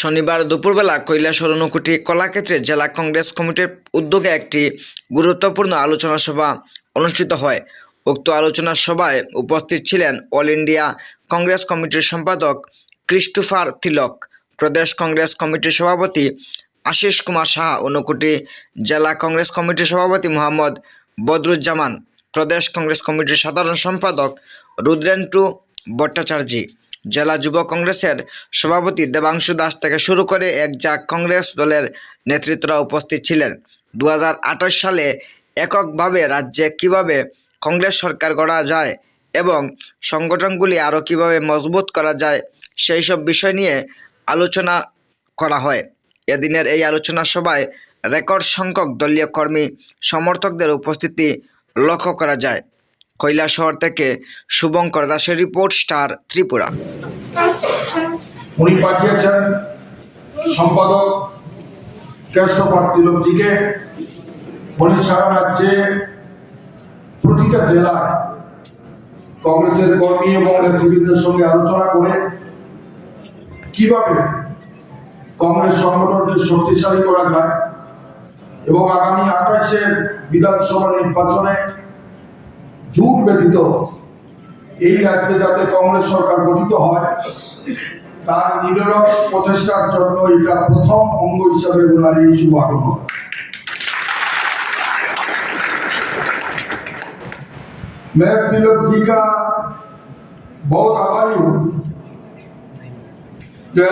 শনিবার দুপুরবেলা কৈলাসহর ঊনকোটি কলাক্ষেত্রে জেলা কংগ্রেস কমিটির উদ্যোগে একটি গুরুত্বপূর্ণ আলোচনা সভা অনুষ্ঠিত হয়। উক্ত আলোচনা সভায় উপস্থিত ছিলেন অল ইন্ডিয়া কংগ্রেস কমিটির সম্পাদক ক্রিস্টোফার তিলক, প্রদেশ কংগ্রেস কমিটির সভাপতি আশিস কুমার সাহা, ঊনকোটি জেলা কংগ্রেস কমিটির সভাপতি মোহাম্মদ বদরুজ্জামান, প্রদেশ কংগ্রেস কমিটির সাধারণ সম্পাদক রুদ্রেন্দ্র ভট্টাচার্য, জেলা যুব কংগ্রেসের সভাপতি দেবাংশু দাস থেকে শুরু করে একঝাঁক কংগ্রেস দলের নেতৃত্বরা উপস্থিত ছিলেন। 2028 সালে এককভাবে রাজ্যে কিভাবে কংগ্রেস সরকার গড়া যায় এবং সংগঠনগুলি আরও কিভাবে মজবুত করা যায় সেই সব বিষয় নিয়ে আলোচনা করা হয়। এদিনের এই আলোচনা সভায় রেকর্ড সংখ্যক দলীয় কর্মী সমর্থকদের উপস্থিতি লক্ষ্য করা যায়। কৈলাসহর থেকে শুভঙ্কর দাসের রিপোর্ট, স্টার ত্রিপুরা। উনি পাঠিয়েছেন সম্পাদক ক্রিস্টোফার তিলকজিকে। উনি সারা রাজ্যে প্রতিটা জেলায় কংগ্রেসের কর্মী এবং নেতৃবৃন্দের সঙ্গে আলোচনা করে কিভাবে কংগ্রেস সংগঠনকে শক্তিশালী করা যায় এবং আগামী 28-এর বিধানসভা নির্বাচনে জোট ব্যতীত এই রাজ্যে যাতে কংগ্রেস সরকার গঠিত হয় তার নিরলস প্রচেষ্টার জন্য এটা প্রথম অঙ্গ হিসাবে ওনার এই শুভ আগমন। मैं तिलक जी का बहुत आभारी हूँ कि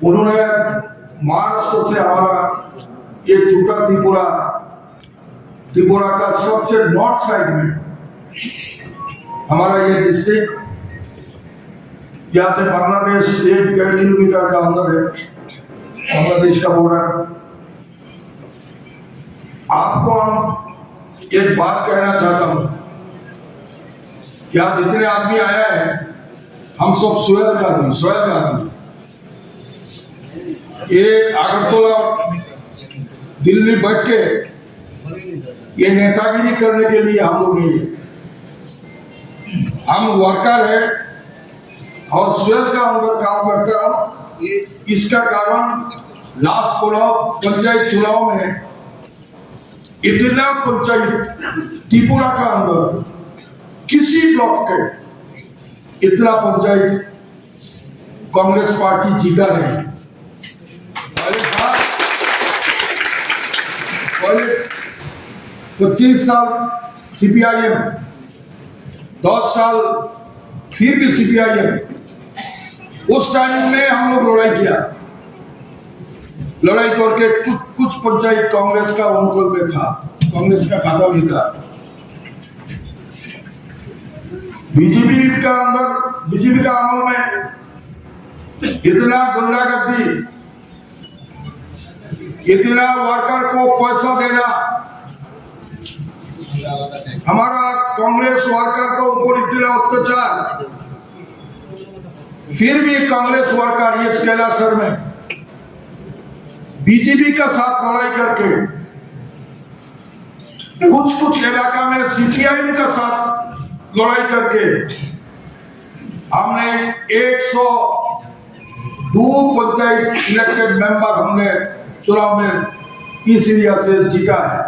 उन्होंने महाराष्ट्र से हमारा ये छोटा त्रिपुरा का सबसे नॉर्थ साइड में हमारा ये डिस्ट्रिक्ट, यहाँ से बांग्लादेश 1.5 किलोमीटर का अंदर है, बांग्लादेश का बॉर्डर। आपको हम एक बात कहना चाहता हूँ, क्या जितने आदमी आया है हम सब सोयल का आदमी ये अगरतला दिल्ली बैठ के ये नेतागिरी करने के लिए हम लोग नहीं है, हम वर्कर है और स्वयं का अंदर काम करता हूं। इसका कारण लास्ट पंचायत चुनाव में इतना पंचायत त्रिपुरा का अंदर किसी ब्लॉक के इतना पंचायत कांग्रेस पार्टी जीता नहीं। पहले 25 साल सीपीआईएम, 10 साल फिर भी सीपीआईएम, उस टाइम में हम लोग लड़ाई करके कुछ पंचायत कांग्रेस का अनुकूल में था, कांग्रेस का खाता भी था। बीजेपी का अमल में इतना गुंडागर्दी, इतना वर्कर को पैसा देना, हमारा कांग्रेस वर्कर को ऊपर इतना अत्याचार, फिर भी कांग्रेस वर्कर ये कैलासर में बीजेपी का साथ लड़ाई करके कुछ इलाका में सीपीआईएम का साथ लड़ाई करके हमने 102 पंचायत इलेक्टेड मेंबर हमने चुनाव में इस एरिया से जीता है।